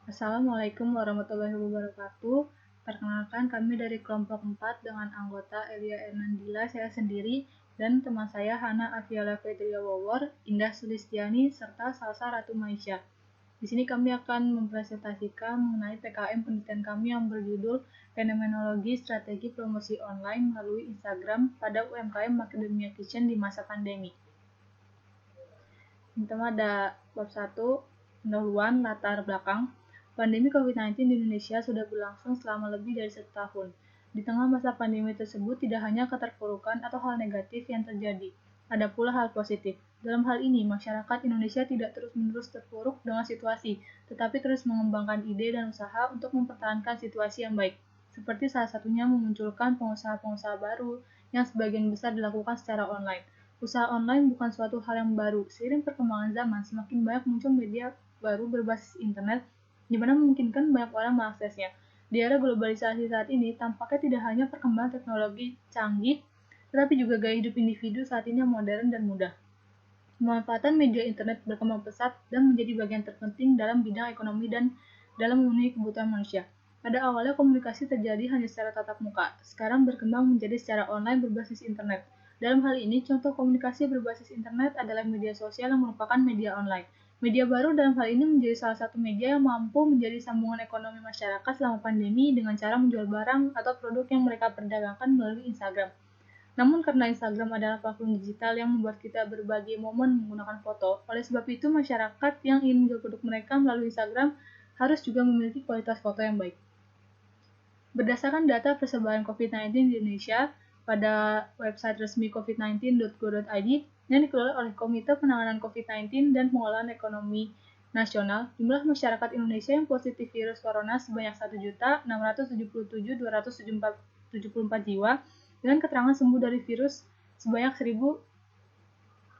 Assalamualaikum warahmatullahi wabarakatuh. Perkenalkan kami dari kelompok 4 dengan anggota Elia Ernandila, saya sendiri, dan teman saya Hana Afiala Fedria Wawor, Indah Sulistiani, serta Salsa Ratu Maisha. Di sini kami akan mempresentasikan mengenai PKM penelitian kami yang berjudul Fenomenologi Strategi Promosi Online melalui Instagram pada UMKM Macadamia Kitchen di masa pandemi. Pertama ada bab 1, pendahuluan latar belakang. Pandemi COVID-19 di Indonesia sudah berlangsung selama lebih dari 1 tahun. Di tengah masa pandemi tersebut tidak hanya keterpurukan atau hal negatif yang terjadi, ada pula hal positif. Dalam hal ini, masyarakat Indonesia tidak terus-menerus terpuruk dengan situasi, tetapi terus mengembangkan ide dan usaha untuk mempertahankan situasi yang baik. Seperti salah satunya memunculkan pengusaha-pengusaha baru yang sebagian besar dilakukan secara online. Usaha online bukan suatu hal yang baru. Seiring perkembangan zaman, semakin banyak muncul media baru berbasis internet, di mana memungkinkan banyak orang mengaksesnya. Di era globalisasi saat ini, tampaknya tidak hanya perkembangan teknologi canggih, tetapi juga gaya hidup individu saat ini yang modern dan mudah. Pemanfaatan media internet berkembang pesat dan menjadi bagian terpenting dalam bidang ekonomi dan dalam memenuhi kebutuhan manusia. Pada awalnya komunikasi terjadi hanya secara tatap muka, sekarang berkembang menjadi secara online berbasis internet. Dalam hal ini, contoh komunikasi berbasis internet adalah media sosial yang merupakan media online. Media baru dalam hal ini menjadi salah satu media yang mampu menjadi sambungan ekonomi masyarakat selama pandemi dengan cara menjual barang atau produk yang mereka perdagangkan melalui Instagram. Namun karena Instagram adalah platform digital yang membuat kita berbagi momen menggunakan foto, oleh sebab itu masyarakat yang ingin menjual produk mereka melalui Instagram harus juga memiliki kualitas foto yang baik. Berdasarkan data persebaran COVID-19 di Indonesia pada website resmi covid19.go.id yang dikelola oleh Komite Penanganan COVID-19 dan Pengelolaan Ekonomi Nasional, jumlah masyarakat Indonesia yang positif virus corona sebanyak 1.677.274 jiwa dengan keterangan sembuh dari virus sebanyak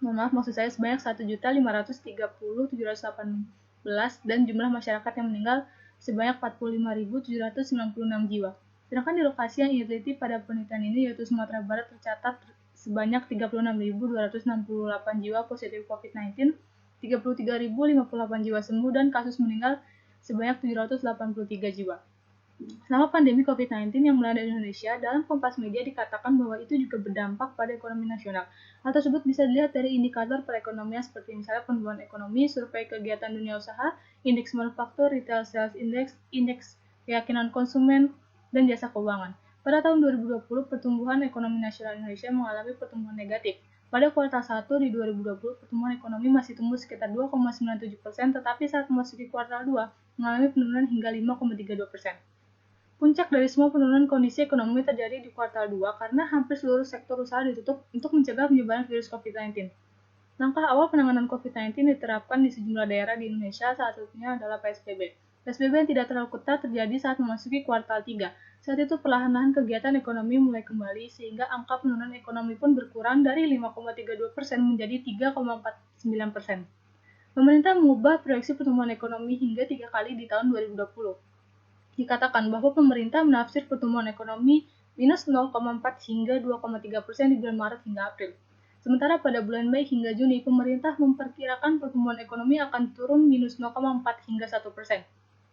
1.530.718 dan jumlah masyarakat yang meninggal sebanyak 45.796 jiwa. Sedangkan di lokasi yang ia teliti pada penelitian ini yaitu Sumatera Barat tercatat sebanyak 36.268 jiwa positif COVID-19, 33.058 jiwa sembuh dan kasus meninggal sebanyak 783 jiwa. Selama pandemi COVID-19 yang melanda Indonesia, dalam Kompas Media dikatakan bahwa itu juga berdampak pada ekonomi nasional. Hal tersebut bisa dilihat dari indikator perekonomian seperti misalnya pertumbuhan ekonomi, survei kegiatan dunia usaha, indeks manufaktur, retail sales index, indeks keyakinan konsumen, dan jasa keuangan. Pada tahun 2020, pertumbuhan ekonomi nasional Indonesia mengalami pertumbuhan negatif. Pada kuartal 1 di 2020, pertumbuhan ekonomi masih tumbuh sekitar 2,97%, tetapi saat memasuki kuartal 2, mengalami penurunan hingga 5,32%. Puncak dari semua penurunan kondisi ekonomi terjadi di kuartal 2 karena hampir seluruh sektor usaha ditutup untuk mencegah penyebaran virus COVID-19. Langkah awal penanganan COVID-19 diterapkan di sejumlah daerah di Indonesia, salah satunya adalah PSBB. PSBB yang tidak terlalu ketat terjadi saat memasuki kuartal 3. Saat itu perlahan-lahan kegiatan ekonomi mulai kembali sehingga angka penurunan ekonomi pun berkurang dari 5,32% menjadi 3,49%. Pemerintah mengubah proyeksi pertumbuhan ekonomi hingga 3 kali di tahun 2020. Dikatakan bahwa pemerintah menafsir pertumbuhan ekonomi minus 0,4 hingga 2,3% di bulan Maret hingga April. Sementara pada bulan Mei hingga Juni, pemerintah memperkirakan pertumbuhan ekonomi akan turun minus 0,4 hingga 1%.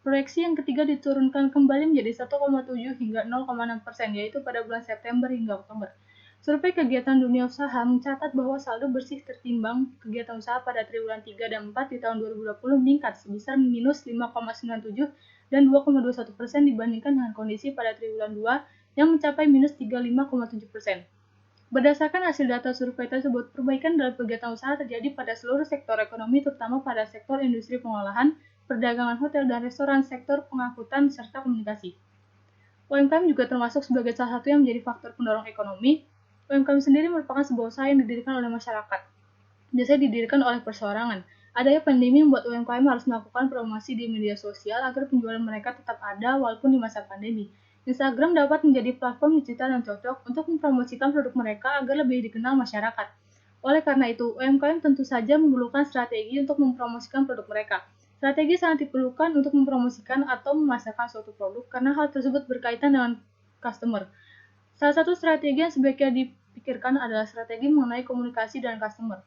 Proyeksi yang ketiga diturunkan kembali menjadi 1,7 hingga 0,6%, yaitu pada bulan September hingga Oktober. Survei kegiatan dunia usaha mencatat bahwa saldo bersih tertimbang kegiatan usaha pada triwulan 3 dan 4 di tahun 2020 meningkat sebesar minus 5,97 dan 2,21% dibandingkan dengan kondisi pada triwulan 2 yang mencapai minus 35,7%. Berdasarkan hasil data survei tersebut, perbaikan dalam kegiatan usaha terjadi pada seluruh sektor ekonomi, terutama pada sektor industri pengolahan, perdagangan hotel dan restoran, sektor pengangkutan, serta komunikasi. UMKM juga termasuk sebagai salah satu yang menjadi faktor pendorong ekonomi. UMKM sendiri merupakan sebuah usaha yang didirikan oleh masyarakat. Biasanya didirikan oleh perseorangan. Adanya pandemi membuat UMKM harus melakukan promosi di media sosial agar penjualan mereka tetap ada walaupun di masa pandemi. Instagram dapat menjadi platform digital yang cocok untuk mempromosikan produk mereka agar lebih dikenal masyarakat. Oleh karena itu, UMKM tentu saja memerlukan strategi untuk mempromosikan produk mereka. Strategi sangat diperlukan untuk mempromosikan atau memasarkan suatu produk karena hal tersebut berkaitan dengan customer. Salah satu strategi yang sebaiknya dipikirkan adalah strategi mengenai komunikasi dengan customer.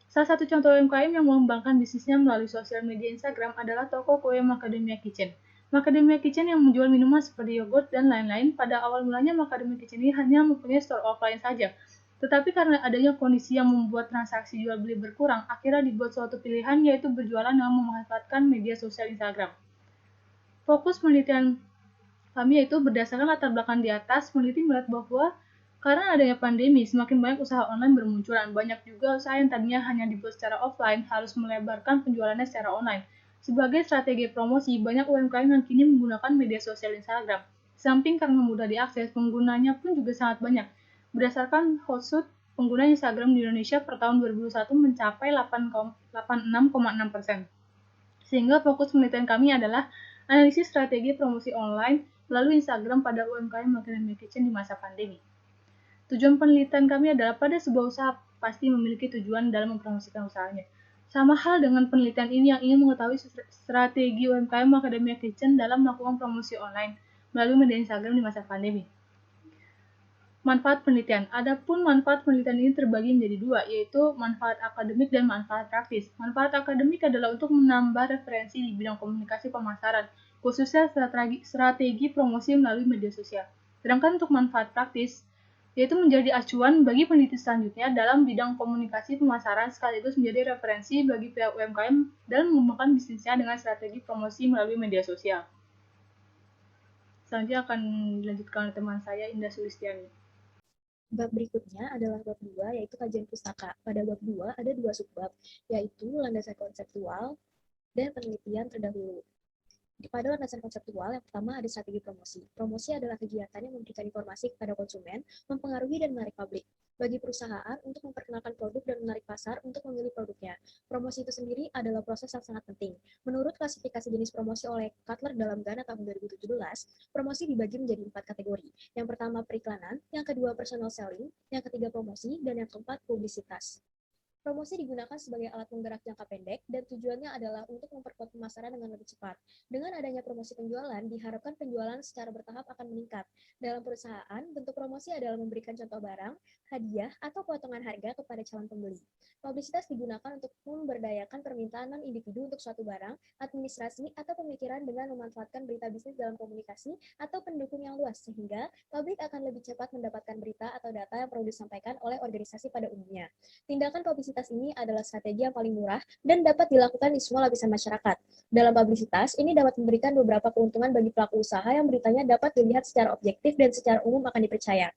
Salah satu contoh UMKM yang mengembangkan bisnisnya melalui sosial media Instagram adalah toko kue Macadamia Kitchen. Macadamia Kitchen yang menjual minuman seperti yogurt dan lain-lain, pada awal mulanya Macadamia Kitchen ini hanya mempunyai store offline saja. Tetapi karena adanya kondisi yang membuat transaksi jual beli berkurang, akhirnya dibuat suatu pilihan yaitu berjualan dengan memanfaatkan media sosial Instagram. Fokus penelitian kami yaitu berdasarkan latar belakang di atas, peneliti melihat bahwa karena adanya pandemi, semakin banyak usaha online bermunculan. Banyak juga usaha yang tadinya hanya dibuat secara offline harus melebarkan penjualannya secara online. Sebagai strategi promosi, banyak UMKM yang kini menggunakan media sosial Instagram. Samping karena mudah diakses, penggunanya pun juga sangat banyak. Berdasarkan Hootsuite, pengguna Instagram di Indonesia per tahun 2021 mencapai 86,6%. Sehingga fokus penelitian kami adalah analisis strategi promosi online melalui Instagram pada UMKM Macadamia Kitchen di masa pandemi. Tujuan penelitian kami adalah pada sebuah usaha pasti memiliki tujuan dalam mempromosikan usahanya. Sama hal dengan penelitian ini yang ingin mengetahui strategi UMKM Macadamia Kitchen dalam melakukan promosi online melalui media Instagram di masa pandemi. Manfaat penelitian. Adapun manfaat penelitian ini terbagi menjadi dua, yaitu manfaat akademik dan manfaat praktis. Manfaat akademik adalah untuk menambah referensi di bidang komunikasi pemasaran, khususnya strategi promosi melalui media sosial. Sedangkan untuk manfaat praktis, yaitu menjadi acuan bagi peneliti selanjutnya dalam bidang komunikasi pemasaran sekaligus menjadi referensi bagi pihak UMKM dalam mengembangkan bisnisnya dengan strategi promosi melalui media sosial. Selanjutnya akan dilanjutkan oleh teman saya, Indah Sulistiani. Bab berikutnya adalah bab 2, yaitu kajian pustaka. Pada bab 2 ada 2 subbab, yaitu landasan konseptual dan penelitian terdahulu. Pada landasan konseptual, yang pertama ada strategi promosi. Promosi adalah kegiatan yang memberikan informasi kepada konsumen, mempengaruhi dan menarik publik. Bagi perusahaan untuk memperkenalkan produk dan menarik pasar untuk memilih produknya. Promosi itu sendiri adalah proses yang sangat penting. Menurut klasifikasi jenis promosi oleh Kotler dalam Ghana tahun 2017, promosi dibagi menjadi 4 kategori. Yang pertama periklanan, yang kedua personal selling, yang ketiga promosi, dan yang keempat publisitas. Promosi digunakan sebagai alat penggerak jangka pendek dan tujuannya adalah untuk memperkuat pemasaran dengan lebih cepat. Dengan adanya promosi penjualan, diharapkan penjualan secara bertahap akan meningkat. Dalam perusahaan, bentuk promosi adalah memberikan contoh barang, hadiah, atau potongan harga kepada calon pembeli. Publisitas digunakan untuk memberdayakan permintaan individu untuk suatu barang, administrasi, atau pemikiran dengan memanfaatkan berita bisnis dalam komunikasi atau pendukung yang luas, sehingga publik akan lebih cepat mendapatkan berita atau data yang perlu disampaikan oleh organisasi pada umumnya. Tindakan publisitas ini adalah strategi yang paling murah dan dapat dilakukan di semua lapisan masyarakat. Dalam publisitas, ini dapat memberikan beberapa keuntungan bagi pelaku usaha yang beritanya dapat dilihat secara objektif dan secara umum akan dipercaya.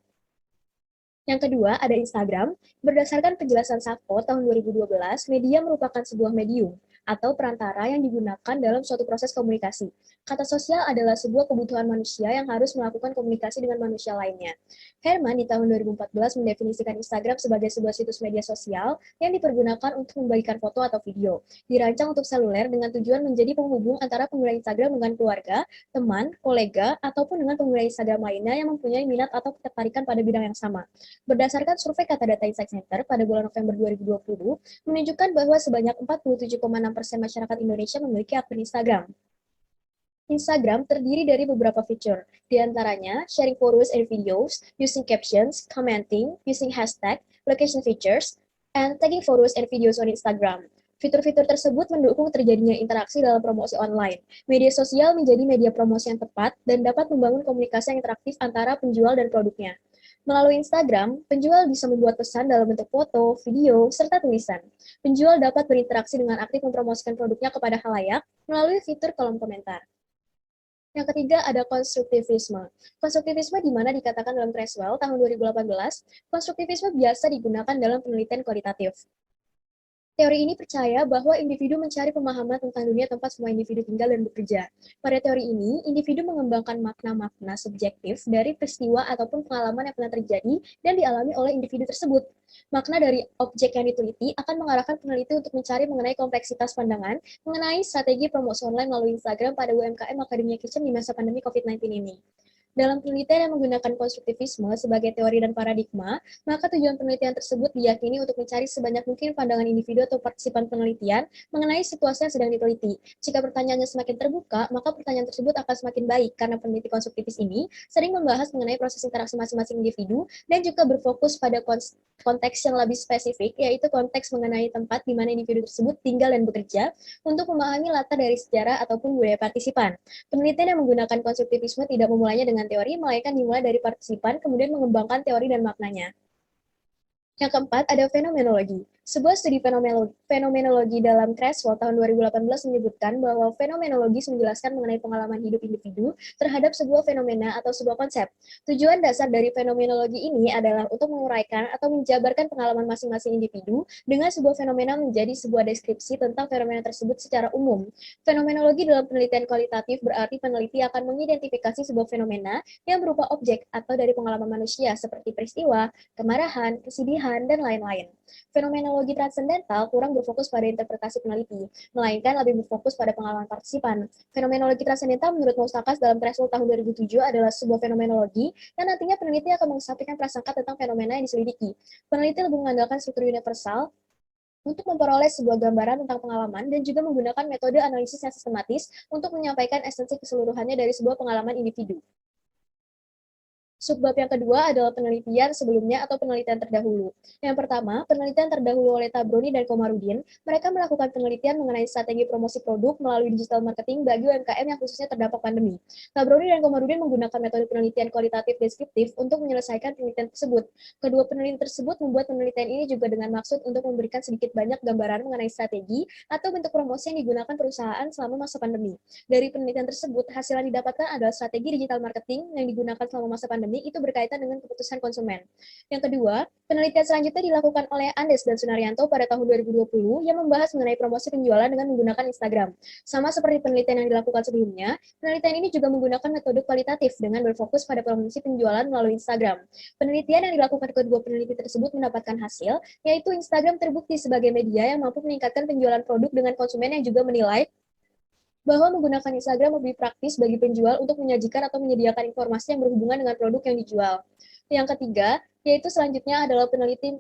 Yang kedua, ada Instagram. Berdasarkan penjelasan Safo tahun 2012, media merupakan sebuah medium atau perantara yang digunakan dalam suatu proses komunikasi. Kata sosial adalah sebuah kebutuhan manusia yang harus melakukan komunikasi dengan manusia lainnya. Herman di tahun 2014 mendefinisikan Instagram sebagai sebuah situs media sosial yang dipergunakan untuk membagikan foto atau video. Dirancang untuk seluler dengan tujuan menjadi penghubung antara pengguna Instagram dengan keluarga, teman, kolega, ataupun dengan pengguna Instagram lainnya yang mempunyai minat atau ketertarikan pada bidang yang sama. Berdasarkan survei Kata Data Insight Center pada bulan November 2020, menunjukkan bahwa sebanyak 47,6% masyarakat Indonesia memiliki akun Instagram. Instagram terdiri dari beberapa fitur, di antaranya sharing photos and videos, using captions, commenting, using hashtag, location features, and tagging photos and videos on Instagram. Fitur-fitur tersebut mendukung terjadinya interaksi dalam promosi online. Media sosial menjadi media promosi yang tepat dan dapat membangun komunikasi yang interaktif antara penjual dan produknya. Melalui Instagram, penjual bisa membuat pesan dalam bentuk foto, video, serta tulisan. Penjual dapat berinteraksi dengan aktif mempromosikan produknya kepada khalayak melalui fitur kolom komentar. Yang ketiga ada konstruktivisme. Konstruktivisme di mana dikatakan dalam Creswell tahun 2018, konstruktivisme biasa digunakan dalam penelitian kualitatif. Teori ini percaya bahwa individu mencari pemahaman tentang dunia tempat semua individu tinggal dan bekerja. Pada teori ini, individu mengembangkan makna-makna subjektif dari peristiwa ataupun pengalaman yang pernah terjadi dan dialami oleh individu tersebut. Makna dari objek yang diteliti akan mengarahkan peneliti untuk mencari mengenai kompleksitas pandangan mengenai strategi promosi online melalui Instagram pada UMKM Macadamia Kitchen di masa pandemi COVID-19 ini. Dalam penelitian yang menggunakan konstruktivisme sebagai teori dan paradigma, maka tujuan penelitian tersebut diyakini untuk mencari sebanyak mungkin pandangan individu atau partisipan penelitian mengenai situasi yang sedang diteliti. Jika pertanyaannya semakin terbuka, maka pertanyaan tersebut akan semakin baik karena peneliti konstruktivis ini sering membahas mengenai proses interaksi masing-masing individu dan juga berfokus pada konteks yang lebih spesifik, yaitu konteks mengenai tempat di mana individu tersebut tinggal dan bekerja untuk memahami latar dari sejarah ataupun budaya partisipan. Penelitian yang menggunakan konstruktivisme tidak memulainya dengan teori, melainkan dimulai dari partisipan, kemudian mengembangkan teori dan maknanya. Yang keempat, ada fenomenologi. Sebuah studi fenomenologi dalam Creswell tahun 2018 menyebutkan bahwa fenomenologi menjelaskan mengenai pengalaman hidup individu terhadap sebuah fenomena atau sebuah konsep. Tujuan dasar dari fenomenologi ini adalah untuk menguraikan atau menjabarkan pengalaman masing-masing individu dengan sebuah fenomena menjadi sebuah deskripsi tentang fenomena tersebut secara umum. Fenomenologi dalam penelitian kualitatif berarti peneliti akan mengidentifikasi sebuah fenomena yang berupa objek atau dari pengalaman manusia seperti peristiwa, kemarahan, kesedihan, dan lain-lain. Fenomenologi transendental kurang berfokus pada interpretasi peneliti, melainkan lebih berfokus pada pengalaman partisipan. Fenomenologi transendental menurut Moustakas dalam Threshold tahun 2007 adalah sebuah fenomenologi yang nantinya peneliti akan mengesampingkan prasangka tentang fenomena yang diselidiki. Peneliti lebih mengandalkan struktur universal untuk memperoleh sebuah gambaran tentang pengalaman dan juga menggunakan metode analisis yang sistematis untuk menyampaikan esensi keseluruhannya dari sebuah pengalaman individu. Subbab yang kedua adalah penelitian sebelumnya atau penelitian terdahulu. Yang pertama, penelitian terdahulu oleh Tabroni dan Komarudin. Mereka melakukan penelitian mengenai strategi promosi produk melalui digital marketing bagi UMKM yang khususnya terdampak pandemi. Tabroni dan Komarudin menggunakan metode penelitian kualitatif deskriptif untuk menyelesaikan penelitian tersebut. Kedua peneliti tersebut membuat penelitian ini juga dengan maksud untuk memberikan sedikit banyak gambaran mengenai strategi atau bentuk promosi yang digunakan perusahaan selama masa pandemi. Dari penelitian tersebut, hasil yang didapatkan adalah strategi digital marketing yang digunakan selama masa pandemi itu berkaitan dengan keputusan konsumen. Yang kedua, penelitian selanjutnya dilakukan oleh Andes dan Sunaryanto pada tahun 2020 yang membahas mengenai promosi penjualan dengan menggunakan Instagram. Sama seperti penelitian yang dilakukan sebelumnya, penelitian ini juga menggunakan metode kualitatif dengan berfokus pada promosi penjualan melalui Instagram. Penelitian yang dilakukan kedua peneliti tersebut mendapatkan hasil, yaitu Instagram terbukti sebagai media yang mampu meningkatkan penjualan produk dengan konsumen yang juga menilai bahwa menggunakan Instagram lebih praktis bagi penjual untuk menyajikan atau menyediakan informasi yang berhubungan dengan produk yang dijual. Yang ketiga, yaitu selanjutnya adalah penelitian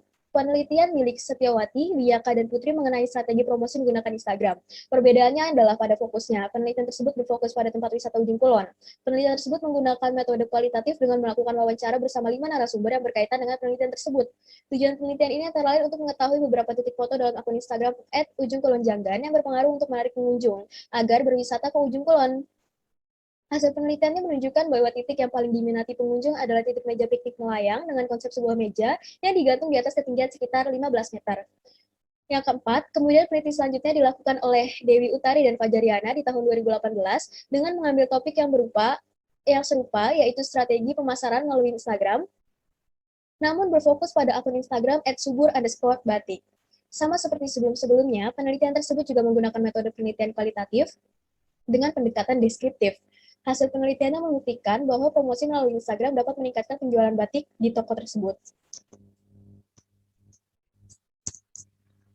milik Setiawati, Wiyaka, dan Putri mengenai strategi promosi menggunakan Instagram. Perbedaannya adalah pada fokusnya. Penelitian tersebut berfokus pada tempat wisata Ujung Kulon. Penelitian tersebut menggunakan metode kualitatif dengan melakukan wawancara bersama 5 narasumber yang berkaitan dengan penelitian tersebut. Tujuan penelitian ini antara lain untuk mengetahui beberapa titik foto dalam akun Instagram @ujungkulonjanggan yang berpengaruh untuk menarik pengunjung agar berwisata ke Ujung Kulon. Hasil penelitiannya menunjukkan bahwa titik yang paling diminati pengunjung adalah titik meja piknik melayang dengan konsep sebuah meja yang digantung di atas ketinggian sekitar 15 meter. Yang keempat, kemudian penelitian selanjutnya dilakukan oleh Dewi Utari dan Fajariana di tahun 2018 dengan mengambil topik yang serupa, yaitu strategi pemasaran melalui Instagram, namun berfokus pada akun Instagram @subur_batik. Sama seperti sebelum-sebelumnya, penelitian tersebut juga menggunakan metode penelitian kualitatif dengan pendekatan deskriptif. Hasil penelitiannya membuktikan bahwa promosi melalui Instagram dapat meningkatkan penjualan batik di toko tersebut.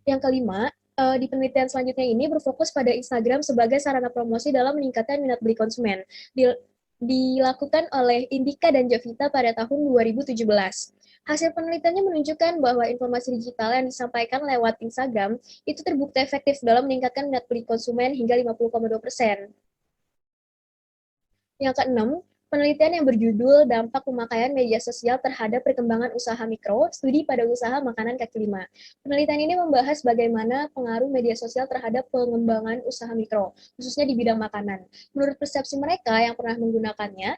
Yang kelima, di penelitian selanjutnya ini berfokus pada Instagram sebagai sarana promosi dalam meningkatkan minat beli konsumen. Dilakukan oleh Indika dan Jovita pada tahun 2017. Hasil penelitiannya menunjukkan bahwa informasi digital yang disampaikan lewat Instagram itu terbukti efektif dalam meningkatkan minat beli konsumen hingga 50,2%. Yang keenam, penelitian yang berjudul Dampak Pemakaian Media Sosial Terhadap Perkembangan Usaha Mikro, Studi pada Usaha Makanan Kaki Lima. Penelitian ini membahas bagaimana pengaruh media sosial terhadap pengembangan usaha mikro, khususnya di bidang makanan. Menurut persepsi mereka yang pernah menggunakannya,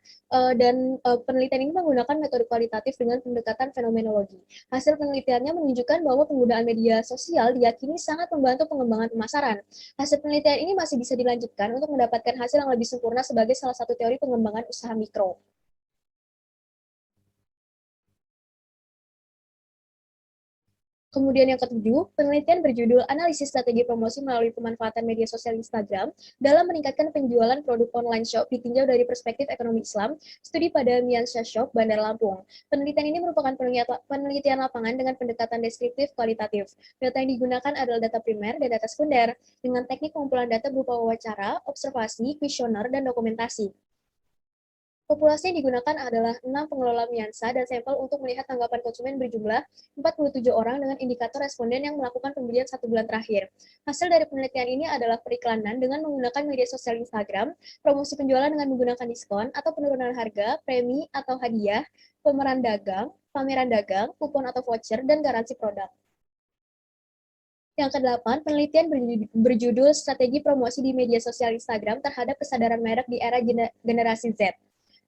penelitian ini menggunakan metode kualitatif dengan pendekatan fenomenologi. Hasil penelitiannya menunjukkan bahwa penggunaan media sosial diyakini sangat membantu pengembangan pemasaran. Hasil penelitian ini masih bisa dilanjutkan untuk mendapatkan hasil yang lebih sempurna sebagai salah satu teori pengembangan usaha mikro. Kemudian yang ketujuh, penelitian berjudul Analisis Strategi Promosi Melalui Pemanfaatan Media Sosial Instagram dalam meningkatkan penjualan produk online shop ditinjau dari perspektif ekonomi Islam, studi pada Miansya Shop, Bandar Lampung. Penelitian ini merupakan penelitian lapangan dengan pendekatan deskriptif kualitatif. Data yang digunakan adalah data primer dan data sekunder, dengan teknik pengumpulan data berupa wawancara, observasi, kuesioner, dan dokumentasi. Populasi yang digunakan adalah 6 pengelola Miansa dan sampel untuk melihat tanggapan konsumen berjumlah 47 orang dengan indikator responden yang melakukan pembelian 1 bulan terakhir. Hasil dari penelitian ini adalah periklanan dengan menggunakan media sosial Instagram, promosi penjualan dengan menggunakan diskon atau penurunan harga, premi atau hadiah, pameran dagang, kupon atau voucher, dan garansi produk. Yang kedelapan, penelitian berjudul Strategi Promosi di Media Sosial Instagram terhadap Kesadaran Merek di Era Generasi Z.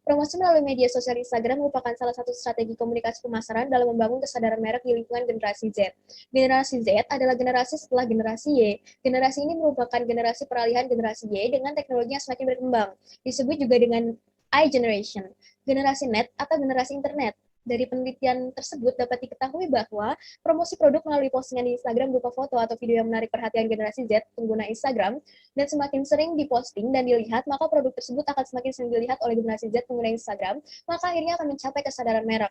Promosi melalui media sosial Instagram merupakan salah satu strategi komunikasi pemasaran dalam membangun kesadaran merek di lingkungan generasi Z. Generasi Z adalah generasi setelah generasi Y. Generasi ini merupakan generasi peralihan generasi Y dengan teknologi yang semakin berkembang. Disebut juga dengan I generation, generasi net atau generasi internet. Dari penelitian tersebut dapat diketahui bahwa promosi produk melalui postingan di Instagram berupa foto atau video yang menarik perhatian generasi Z pengguna Instagram dan semakin sering diposting dan dilihat, maka produk tersebut akan semakin sering dilihat oleh generasi Z pengguna Instagram, maka akhirnya akan mencapai kesadaran merek.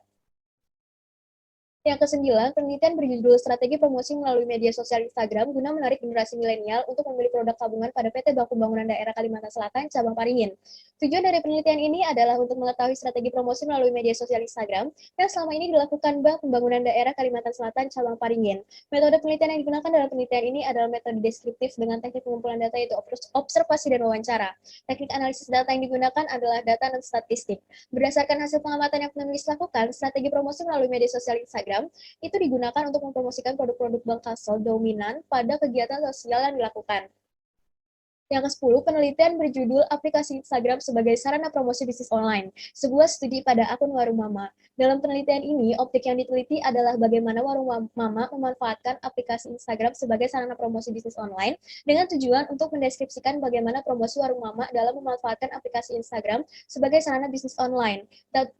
Yang kesembilan, penelitian berjudul Strategi Promosi Melalui Media Sosial Instagram guna menarik generasi milenial untuk membeli produk tabungan pada PT Baku Bangunan Daerah Kalimantan Selatan, Cabang Paringin. Tujuan dari penelitian ini adalah untuk mengetahui strategi promosi melalui media sosial Instagram yang selama ini dilakukan Bank Pembangunan Daerah Kalimantan Selatan, Cabang Paringin. Metode penelitian yang digunakan dalam penelitian ini adalah metode deskriptif dengan teknik pengumpulan data yaitu observasi dan wawancara. Teknik analisis data yang digunakan adalah data dan statistik. Berdasarkan hasil pengamatan yang penulis lakukan, strategi promosi melalui media sosial Instagram itu digunakan untuk mempromosikan produk-produk bank kasel dominan pada kegiatan sosial yang dilakukan. Yang ke-10, penelitian berjudul Aplikasi Instagram sebagai Sarana Promosi Bisnis Online, sebuah studi pada akun Warung Mama. Dalam penelitian ini, objek yang diteliti adalah bagaimana Warung Mama memanfaatkan aplikasi Instagram sebagai sarana promosi bisnis online dengan tujuan untuk mendeskripsikan bagaimana promosi Warung Mama dalam memanfaatkan aplikasi Instagram sebagai sarana bisnis online.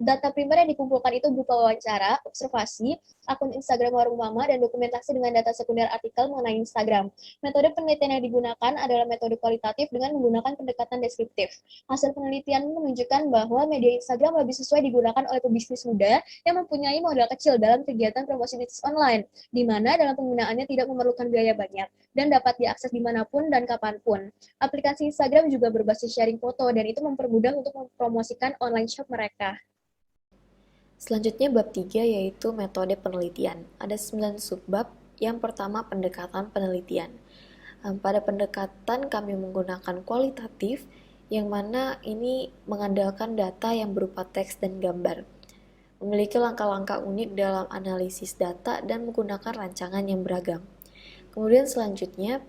Data primer yang dikumpulkan itu berupa wawancara, observasi, akun Instagram Warung Mama, dan dokumentasi dengan data sekunder artikel mengenai Instagram. Metode penelitian yang digunakan adalah metode kualitatif dengan menggunakan pendekatan deskriptif. Hasil penelitian menunjukkan bahwa media Instagram lebih sesuai digunakan oleh pebisnis muda yang mempunyai modal kecil dalam kegiatan promosi bisnis online, di mana dalam penggunaannya tidak memerlukan biaya banyak dan dapat diakses dimanapun dan kapanpun. Aplikasi Instagram juga berbasis sharing foto dan itu mempermudah untuk mempromosikan online shop mereka. Selanjutnya bab 3 yaitu metode penelitian. Ada 9 subbab. Yang pertama pendekatan penelitian. Pada pendekatan kami menggunakan kualitatif, yang mana ini mengandalkan data yang berupa teks dan gambar. Memiliki langkah-langkah unik dalam analisis data dan menggunakan rancangan yang beragam. Kemudian selanjutnya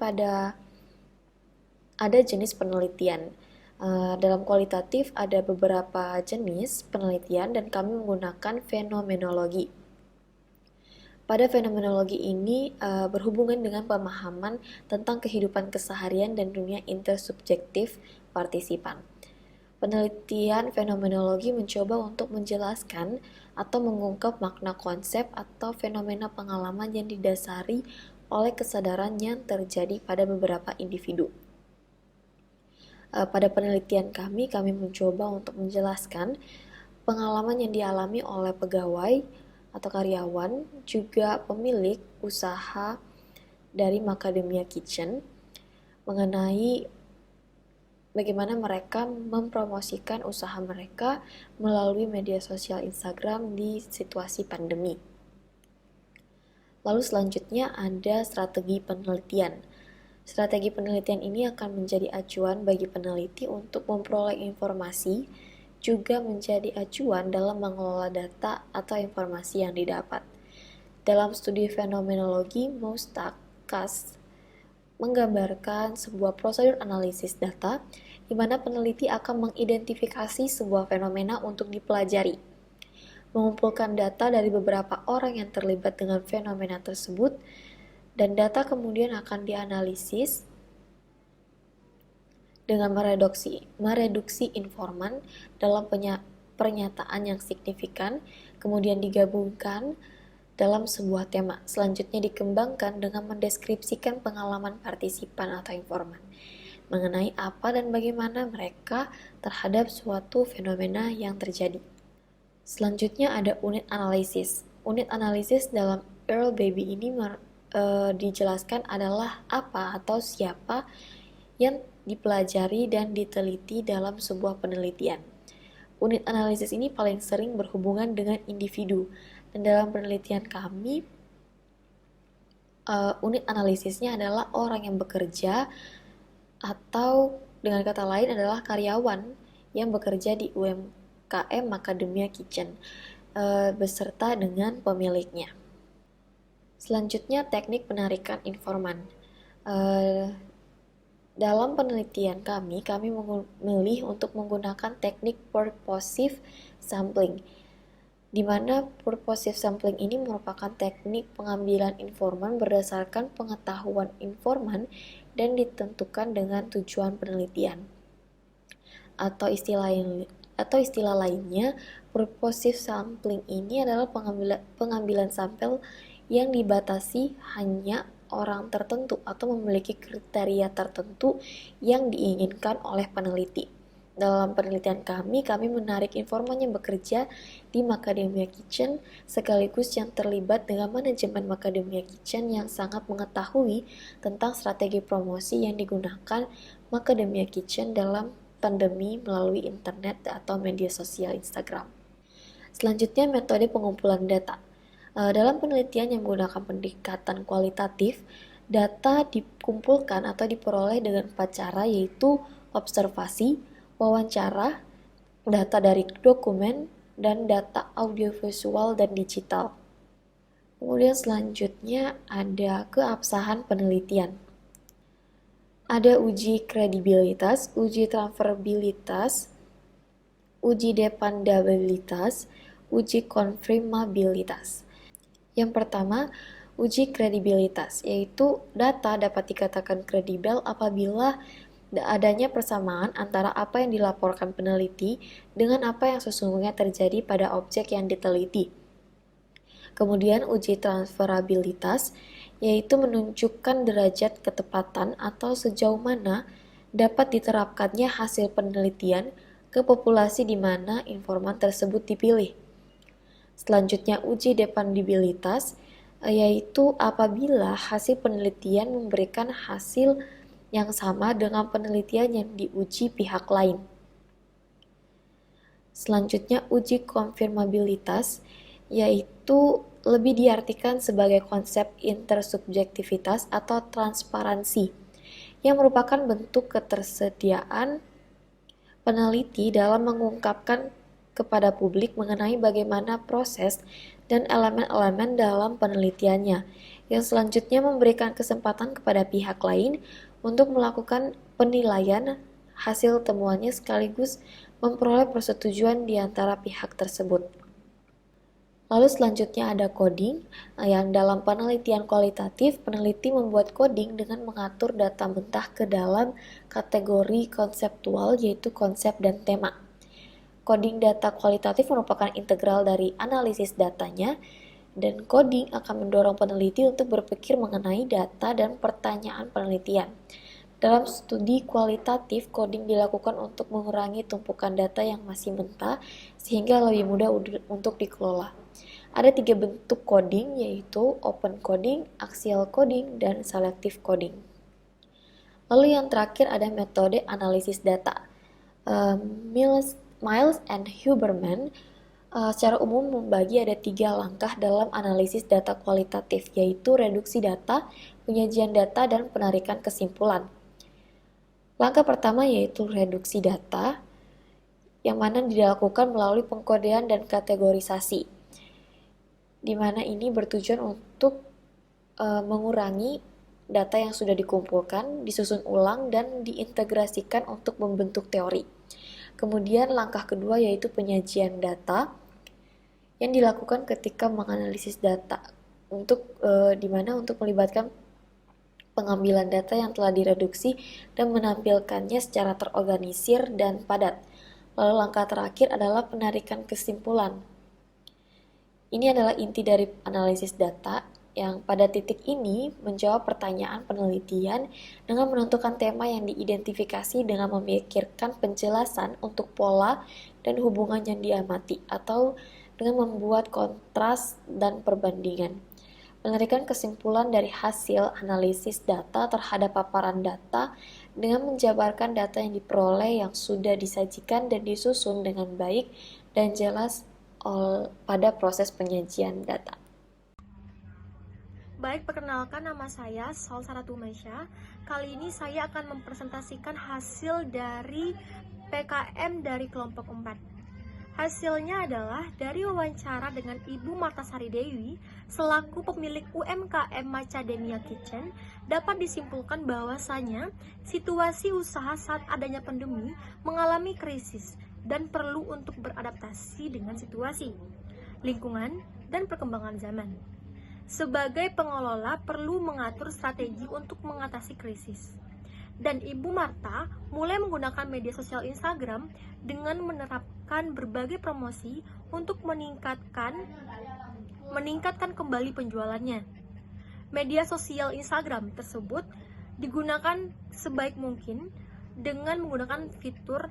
ada jenis penelitian. Dalam kualitatif ada beberapa jenis penelitian dan kami menggunakan fenomenologi. Pada fenomenologi ini berhubungan dengan pemahaman tentang kehidupan keseharian dan dunia intersubjektif partisipan. Penelitian fenomenologi mencoba untuk menjelaskan atau mengungkap makna konsep atau fenomena pengalaman yang didasari oleh kesadaran yang terjadi pada beberapa individu. Pada penelitian kami mencoba untuk menjelaskan pengalaman yang dialami oleh pegawai atau karyawan, juga pemilik usaha dari Macadamia Kitchen mengenai bagaimana mereka mempromosikan usaha mereka melalui media sosial Instagram di situasi pandemi. Lalu selanjutnya ada strategi penelitian. Strategi penelitian ini akan menjadi acuan bagi peneliti untuk memperoleh informasi, juga menjadi acuan dalam mengelola data atau informasi yang didapat. Dalam studi fenomenologi, Moustakas menggambarkan sebuah prosedur analisis data di mana peneliti akan mengidentifikasi sebuah fenomena untuk dipelajari, mengumpulkan data dari beberapa orang yang terlibat dengan fenomena tersebut, dan data kemudian akan dianalisis dengan mereduksi informan dalam pernyataan yang signifikan, kemudian digabungkan dalam sebuah tema. Selanjutnya dikembangkan dengan mendeskripsikan pengalaman partisipan atau informan mengenai apa dan bagaimana mereka terhadap suatu fenomena yang terjadi. Selanjutnya ada unit analisis. Unit analisis dalam Earl Baby ini dijelaskan adalah apa atau siapa yang dipelajari dan diteliti dalam sebuah penelitian. unit analisis ini paling sering berhubungan dengan individu. Dan dalam penelitian kami, unit analisisnya adalah orang yang bekerja, atau dengan kata lain adalah karyawan yang bekerja di UMKM Macadamia Kitchen beserta dengan pemiliknya. Selanjutnya, teknik penarikan informan. Dalam penelitian kami memilih untuk menggunakan teknik purposive sampling, di mana purposive sampling ini merupakan teknik pengambilan informan berdasarkan pengetahuan informan dan ditentukan dengan tujuan penelitian. Atau istilah lainnya, purposive sampling ini adalah pengambilan sampel yang dibatasi hanya orang tertentu atau memiliki kriteria tertentu yang diinginkan oleh peneliti. Dalam penelitian kami menarik informan yang bekerja di Macadamia Kitchen sekaligus yang terlibat dengan manajemen Macadamia Kitchen yang sangat mengetahui tentang strategi promosi yang digunakan Macadamia Kitchen dalam pandemi melalui internet atau media sosial Instagram. Selanjutnya, metode pengumpulan data. Dalam penelitian yang menggunakan pendekatan kualitatif, data dikumpulkan atau diperoleh dengan 4 cara, yaitu observasi, wawancara, data dari dokumen, dan data audiovisual dan digital. Kemudian selanjutnya ada keabsahan penelitian. Ada uji kredibilitas, uji transferabilitas, uji dependabilitas, uji konfirmabilitas. Yang pertama, uji kredibilitas, yaitu data dapat dikatakan kredibel apabila adanya persamaan antara apa yang dilaporkan peneliti dengan apa yang sesungguhnya terjadi pada objek yang diteliti. Kemudian uji transferabilitas, yaitu menunjukkan derajat ketepatan atau sejauh mana dapat diterapkannya hasil penelitian ke populasi di mana informan tersebut dipilih. Selanjutnya, uji dependabilitas, yaitu apabila hasil penelitian memberikan hasil yang sama dengan penelitian yang diuji pihak lain. Selanjutnya, uji konfirmabilitas, yaitu lebih diartikan sebagai konsep intersubjektivitas atau transparansi, yang merupakan bentuk ketersediaan peneliti dalam mengungkapkan kepada publik mengenai bagaimana proses dan elemen-elemen dalam penelitiannya, yang selanjutnya memberikan kesempatan kepada pihak lain untuk melakukan penilaian hasil temuannya sekaligus memperoleh persetujuan di antara pihak tersebut. Lalu selanjutnya ada coding, yang dalam penelitian kualitatif, peneliti membuat coding dengan mengatur data mentah ke dalam kategori konseptual, yaitu konsep dan tema. Coding data kualitatif merupakan integral dari analisis datanya, dan coding akan mendorong peneliti untuk berpikir mengenai data dan pertanyaan penelitian. Dalam studi kualitatif, coding dilakukan untuk mengurangi tumpukan data yang masih mentah sehingga lebih mudah untuk dikelola. Ada 3 bentuk coding, yaitu open coding, axial coding, dan selective coding. Lalu yang terakhir ada metode analisis data. Miles and Huberman secara umum membagi ada 3 langkah dalam analisis data kualitatif, yaitu reduksi data, penyajian data, dan penarikan kesimpulan. Langkah pertama yaitu reduksi data, yang mana dilakukan melalui pengkodean dan kategorisasi, di mana ini bertujuan untuk mengurangi data yang sudah dikumpulkan, disusun ulang, dan diintegrasikan untuk membentuk teori. Kemudian langkah kedua yaitu penyajian data, yang dilakukan ketika menganalisis data, di mana untuk melibatkan pengambilan data yang telah direduksi dan menampilkannya secara terorganisir dan padat. Lalu langkah terakhir adalah penarikan kesimpulan. Ini adalah inti dari analisis data, yang pada titik ini menjawab pertanyaan penelitian dengan menentukan tema yang diidentifikasi dengan memikirkan penjelasan untuk pola dan hubungan yang diamati, atau dengan membuat kontras dan perbandingan. menarikkan kesimpulan dari hasil analisis data terhadap paparan data dengan menjabarkan data yang diperoleh yang sudah disajikan dan disusun dengan baik dan jelas pada proses penyajian data. Baik, perkenalkan, nama saya Salsara Tumaisya. Kali ini saya akan mempresentasikan hasil dari PKM dari kelompok 4. Hasilnya adalah dari wawancara dengan Ibu Marta Sari Dewi selaku pemilik UMKM Macadamia Kitchen, dapat disimpulkan bahwasanya situasi usaha saat adanya pandemi mengalami krisis dan perlu untuk beradaptasi dengan situasi, lingkungan, dan perkembangan zaman. Sebagai pengelola perlu mengatur strategi untuk mengatasi krisis. Dan Ibu Marta mulai menggunakan media sosial Instagram dengan menerapkan berbagai promosi untuk meningkatkan kembali penjualannya. Media sosial Instagram tersebut digunakan sebaik mungkin dengan menggunakan fitur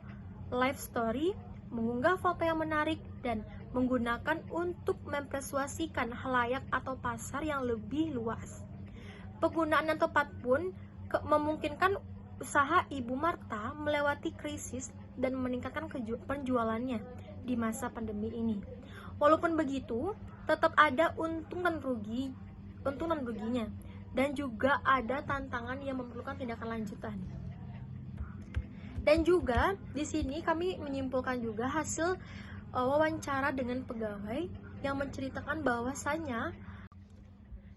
live story, mengunggah foto yang menarik, dan menggunakan untuk mempersuasikan halayak atau pasar yang lebih luas. Penggunaan yang tepat pun memungkinkan usaha Ibu Marta melewati krisis dan meningkatkan penjualannya di masa pandemi ini. Walaupun begitu, tetap ada untung dan ruginya, dan juga ada tantangan yang memerlukan tindakan lanjutan. Dan juga di sini kami menyimpulkan juga hasil wawancara dengan pegawai yang menceritakan bahwasannya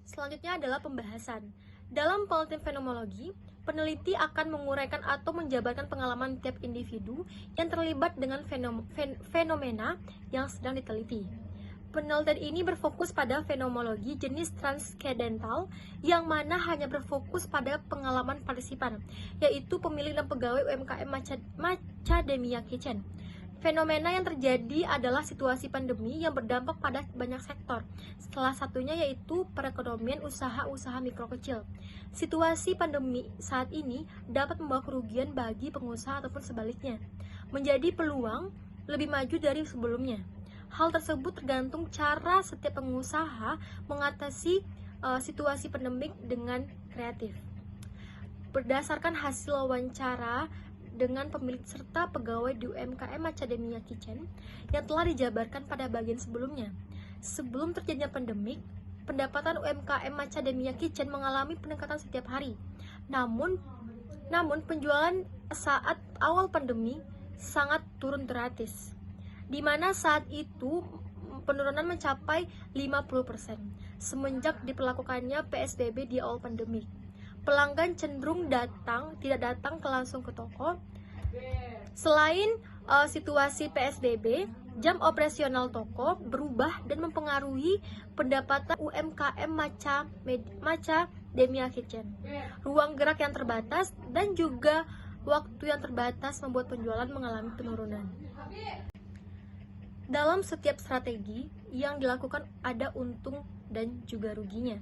selanjutnya adalah pembahasan. Dalam penelitian fenomenologi, peneliti akan menguraikan atau menjabarkan pengalaman tiap individu yang terlibat dengan fenomena yang sedang diteliti. Penelitian ini berfokus pada fenomenologi jenis transcendental yang mana hanya berfokus pada pengalaman partisipan, yaitu pemilik dan pegawai UMKM Macadamia Kitchen. Fenomena yang terjadi adalah situasi pandemi yang berdampak pada banyak sektor, salah satunya yaitu perekonomian usaha-usaha mikro kecil. Situasi pandemi saat ini dapat membawa kerugian bagi pengusaha ataupun sebaliknya, menjadi peluang lebih maju dari sebelumnya. Hal tersebut tergantung cara setiap pengusaha mengatasi situasi pandemik dengan kreatif. Berdasarkan hasil wawancara dengan pemilik serta pegawai di UMKM Macadamia Kitchen yang telah dijabarkan pada bagian sebelumnya. Sebelum terjadinya pandemik, pendapatan UMKM Macadamia Kitchen mengalami peningkatan setiap hari. Namun penjualan saat awal pandemi sangat turun drastis, di mana saat itu penurunan mencapai 50% semenjak diberlakukannya PSBB di awal pandemi. Pelanggan cenderung tidak datang langsung ke toko. Selain situasi PSBB, jam operasional toko berubah dan mempengaruhi pendapatan UMKM Macadamia Kitchen. Ruang gerak yang terbatas dan juga waktu yang terbatas membuat penjualan mengalami penurunan. Dalam setiap strategi yang dilakukan ada untung dan juga ruginya.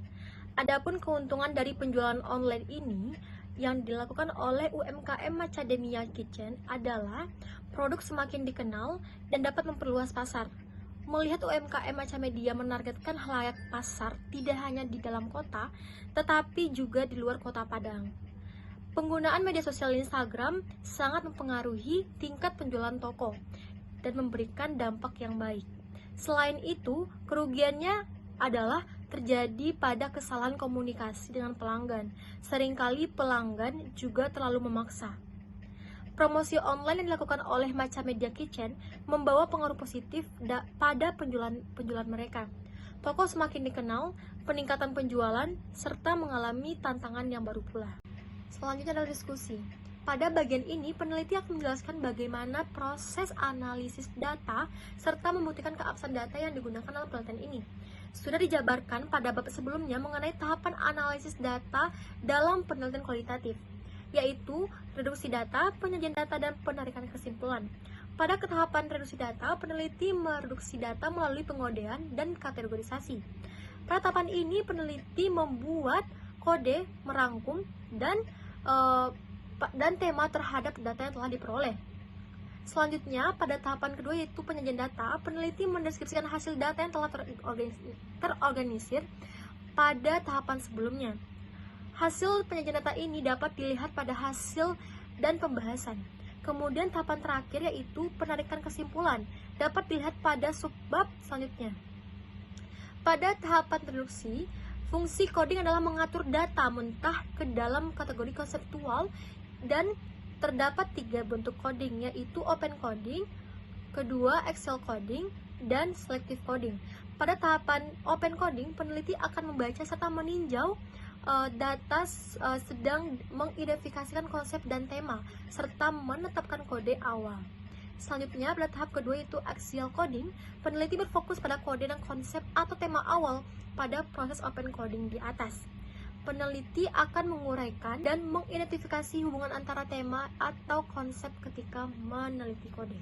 Adapun keuntungan dari penjualan online ini yang dilakukan oleh UMKM Macadamia Kitchen adalah produk semakin dikenal dan dapat memperluas pasar. Melihat UMKM Macadamia menargetkan halayak pasar tidak hanya di dalam kota, tetapi juga di luar kota Padang. Penggunaan media sosial Instagram sangat mempengaruhi tingkat penjualan toko dan memberikan dampak yang baik. Selain itu, kerugiannya adalah terjadi pada kesalahan komunikasi dengan pelanggan. Seringkali pelanggan juga terlalu memaksa. Promosi online yang dilakukan oleh Macadamia Kitchen membawa pengaruh positif pada penjualan mereka. Toko semakin dikenal, peningkatan penjualan, serta mengalami tantangan yang baru pula. Selanjutnya adalah diskusi. Pada bagian ini, peneliti akan menjelaskan bagaimana proses analisis data serta membuktikan keabsahan data yang digunakan dalam penelitian ini. Sudah dijabarkan pada bab sebelumnya mengenai tahapan analisis data dalam penelitian kualitatif, yaitu reduksi data, penyajian data, dan penarikan kesimpulan. Pada tahapan reduksi data, peneliti mereduksi data melalui pengodean dan kategorisasi. Pada tahapan ini, peneliti membuat kode, merangkum, dan tema terhadap data yang telah diperoleh. Selanjutnya, pada tahapan kedua yaitu penyajian data, peneliti mendeskripsikan hasil data yang telah terorganisir pada tahapan sebelumnya. Hasil penyajian data ini dapat dilihat pada hasil dan pembahasan. Kemudian tahapan terakhir yaitu penarikan kesimpulan dapat dilihat pada subbab selanjutnya. Pada tahapan introduksi, fungsi coding adalah mengatur data mentah ke dalam kategori konseptual dan terdapat 3 bentuk coding yaitu open coding, kedua Excel coding, dan selective coding. Pada tahapan open coding, peneliti akan membaca serta meninjau data sedang mengidentifikasikan konsep dan tema serta menetapkan kode awal. Selanjutnya, pada tahap kedua yaitu axial coding, peneliti berfokus pada kode dan konsep atau tema awal pada proses open coding di atas. Peneliti akan menguraikan dan mengidentifikasi hubungan antara tema atau konsep ketika meneliti kode.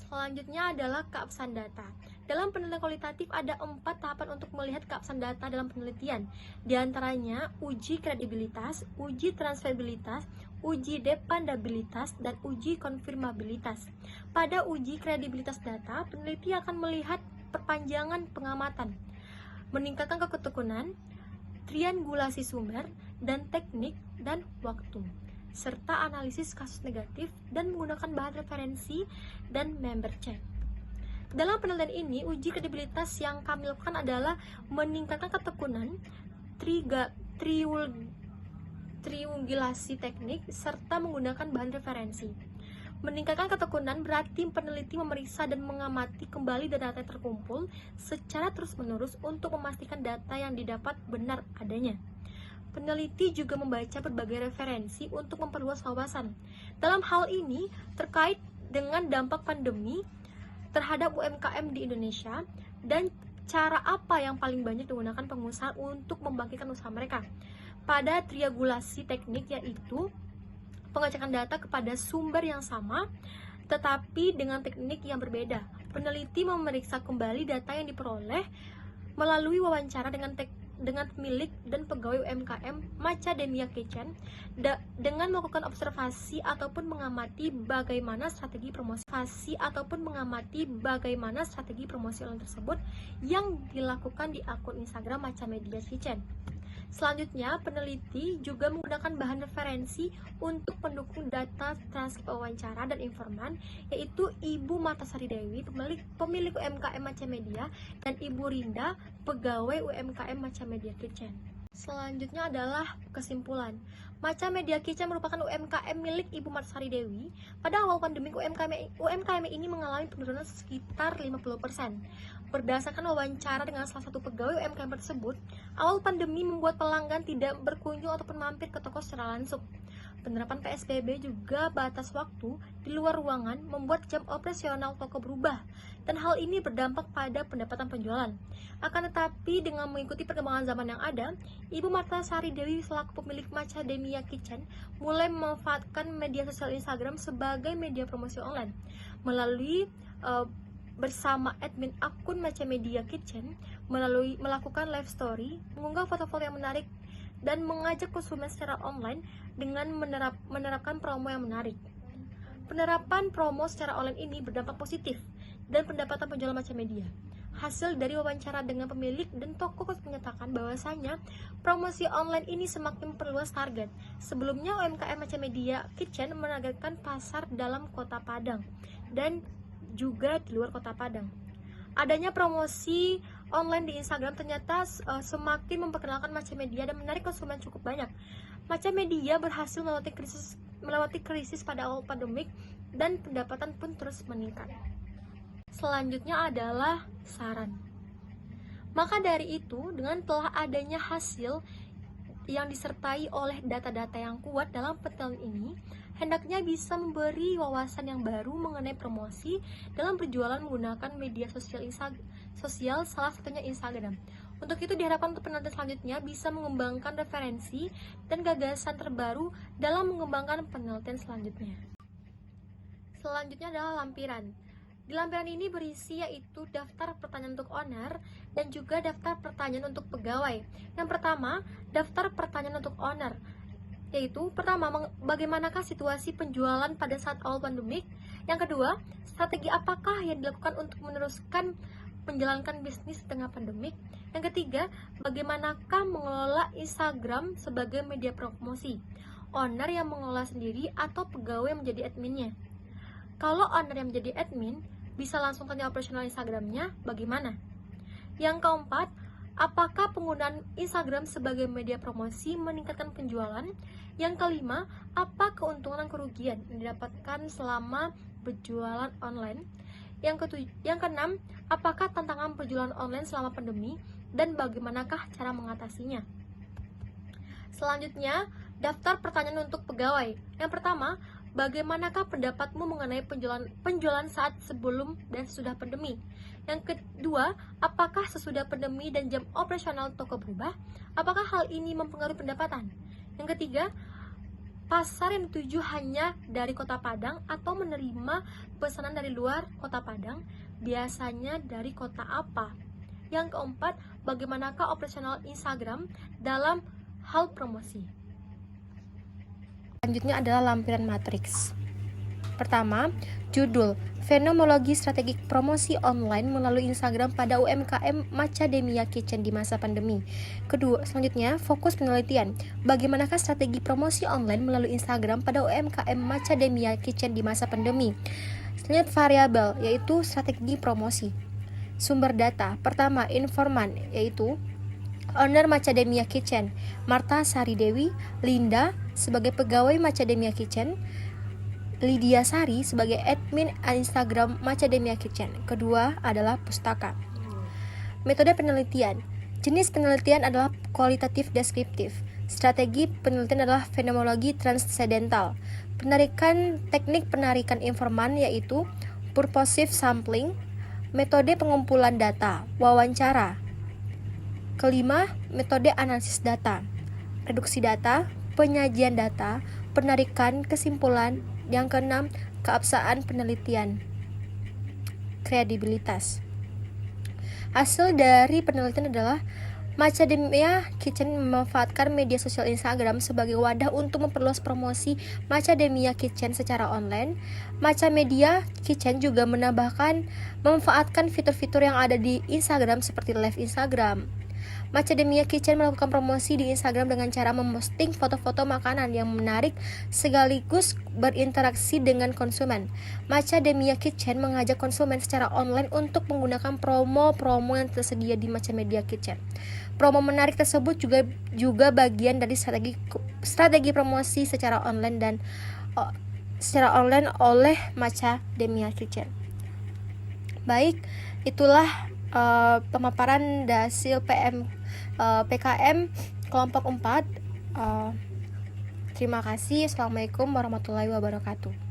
Selanjutnya adalah keabsahan data. Dalam penelitian kualitatif ada 4 tahapan untuk melihat keabsahan data dalam penelitian. Di antaranya uji kredibilitas, uji transferabilitas, uji dependabilitas, dan uji konfirmabilitas. Pada uji kredibilitas data, peneliti akan melihat perpanjangan pengamatan, meningkatkan ketekunan, triangulasi sumber, dan teknik dan waktu, serta analisis kasus negatif dan menggunakan bahan referensi dan member check. Dalam penelitian ini, uji kredibilitas yang kami lakukan adalah meningkatkan ketekunan, triangulasi teknik, serta menggunakan bahan referensi. Meningkatkan ketekunan berarti peneliti memeriksa dan mengamati kembali data yang terkumpul secara terus-menerus untuk memastikan data yang didapat benar adanya. Peneliti juga membaca berbagai referensi untuk memperluas wawasan. Dalam hal ini, terkait dengan dampak pandemi terhadap UMKM di Indonesia dan cara apa yang paling banyak digunakan pengusaha untuk membangkitkan usaha mereka. Pada triangulasi teknik yaitu pengecekan data kepada sumber yang sama tetapi dengan teknik yang berbeda. Peneliti memeriksa kembali data yang diperoleh melalui wawancara dengan pemilik dan pegawai UMKM Macadamia Kitchen dengan melakukan observasi ataupun mengamati bagaimana strategi promosi online tersebut yang dilakukan di akun Instagram Macadamia Kitchen. Selanjutnya, peneliti juga menggunakan bahan referensi untuk mendukung data transkrip wawancara dan informan, yaitu Ibu Martasari Dewi, pemilik UMKM Macadamia, dan Ibu Rinda, pegawai UMKM Macadamia Kitchen. Selanjutnya adalah kesimpulan. Macadamia Kitchen merupakan UMKM milik Ibu Martasari Dewi. Pada awal pandemi, UMKM ini mengalami penurunan sekitar 50%. Berdasarkan wawancara dengan salah satu pegawai UMKM tersebut, awal pandemi membuat pelanggan tidak berkunjung ataupun mampir ke toko secara langsung. Penerapan PSBB juga batas waktu di luar ruangan membuat jam operasional toko berubah, dan hal ini berdampak pada pendapatan penjualan. Akan tetapi, dengan mengikuti perkembangan zaman yang ada, Ibu Martasari Dewi selaku pemilik Macadamia Kitchen mulai memanfaatkan media sosial Instagram sebagai media promosi online. Melalui bersama admin akun Macadamia Kitchen melakukan live story, mengunggah foto-foto yang menarik, dan mengajak konsumen secara online dengan menerapkan promo yang menarik. Penerapan promo secara online ini berdampak positif dan pendapatan penjualan Macadamia. Hasil dari wawancara dengan pemilik dan toko menyatakan bahwasanya promosi online ini semakin memperluas target. Sebelumnya UMKM Macadamia Kitchen menargetkan pasar dalam Kota Padang dan juga di luar Kota Padang. Adanya promosi online di Instagram ternyata semakin memperkenalkan Macadamia dan menarik konsumen cukup banyak. Macadamia berhasil melewati krisis pada awal pandemik dan pendapatan pun terus meningkat. Selanjutnya adalah saran. Maka dari itu, dengan telah adanya hasil yang disertai oleh data-data yang kuat dalam penelitian ini, hendaknya bisa memberi wawasan yang baru mengenai promosi dalam berjualan menggunakan media sosial, salah satunya Instagram. Untuk itu diharapkan untuk penelitian selanjutnya bisa mengembangkan referensi dan gagasan terbaru dalam mengembangkan penelitian selanjutnya. Selanjutnya adalah lampiran. Di lampiran ini berisi yaitu daftar pertanyaan untuk owner dan juga daftar pertanyaan untuk pegawai. Yang pertama, daftar pertanyaan untuk owner, yaitu pertama, bagaimanakah situasi penjualan pada saat awal pandemik. Yang kedua, strategi apakah yang dilakukan untuk meneruskan menjalankan bisnis di tengah pandemik. Yang ketiga, bagaimanakah mengelola Instagram sebagai media promosi? Owner yang mengelola sendiri atau pegawai yang menjadi adminnya? Kalau owner yang menjadi admin, bisa langsung tanya operasional Instagramnya bagaimana? Yang keempat, apakah penggunaan Instagram sebagai media promosi meningkatkan penjualan? Yang kelima, apa keuntungan dan kerugian yang didapatkan selama berjualan online? Yang keenam, apakah tantangan berjualan online selama pandemi dan bagaimanakah cara mengatasinya? Selanjutnya, daftar pertanyaan untuk pegawai. Yang pertama, bagaimanakah pendapatmu mengenai penjualan saat sebelum dan sesudah pandemi? Yang kedua, apakah sesudah pandemi dan jam operasional toko berubah? Apakah hal ini mempengaruhi pendapatan? Yang ketiga, pasar yang dituju hanya dari Kota Padang atau menerima pesanan dari luar Kota Padang, biasanya dari kota apa? Yang keempat, bagaimanakah operasional Instagram dalam hal promosi? Selanjutnya adalah lampiran matriks. Pertama, judul Fenomenologi Strategi Promosi Online melalui Instagram pada UMKM Macademia Kitchen di masa pandemi. Kedua, selanjutnya fokus penelitian. Bagaimanakah strategi promosi online melalui Instagram pada UMKM Macademia Kitchen di masa pandemi? Selanjutnya variabel, yaitu strategi promosi. Sumber data. Pertama, informan, yaitu owner Macademia Kitchen, Marta Sari Dewi, Linda sebagai pegawai Macademia Kitchen, Lydia Sari sebagai admin Instagram Macademia Kitchen. Kedua adalah pustaka. Metode penelitian. Jenis penelitian adalah kualitatif deskriptif. Strategi penelitian adalah fenomenologi transendental. Teknik penarikan informan yaitu purposive sampling. Metode pengumpulan data, wawancara. Kelima, metode analisis data, reduksi data, penyajian data, penarikan kesimpulan. Yang keenam, keabsahan penelitian, kredibilitas. Hasil dari penelitian adalah Macademia Kitchen memanfaatkan media sosial Instagram sebagai wadah untuk memperluas promosi Macademia Kitchen secara online. Macademia Kitchen juga memanfaatkan fitur-fitur yang ada di Instagram seperti live Instagram. Macademia Kitchen melakukan promosi di Instagram dengan cara memposting foto-foto makanan yang menarik sekaligus berinteraksi dengan konsumen. Macademia Kitchen mengajak konsumen secara online untuk menggunakan promo-promo yang tersedia di Macademia Kitchen. Promo menarik tersebut juga bagian dari strategi promosi secara online oleh Macademia Kitchen. Baik, itulah pemaparan hasil PKM kelompok 4. Terima kasih. Assalamualaikum warahmatullahi wabarakatuh.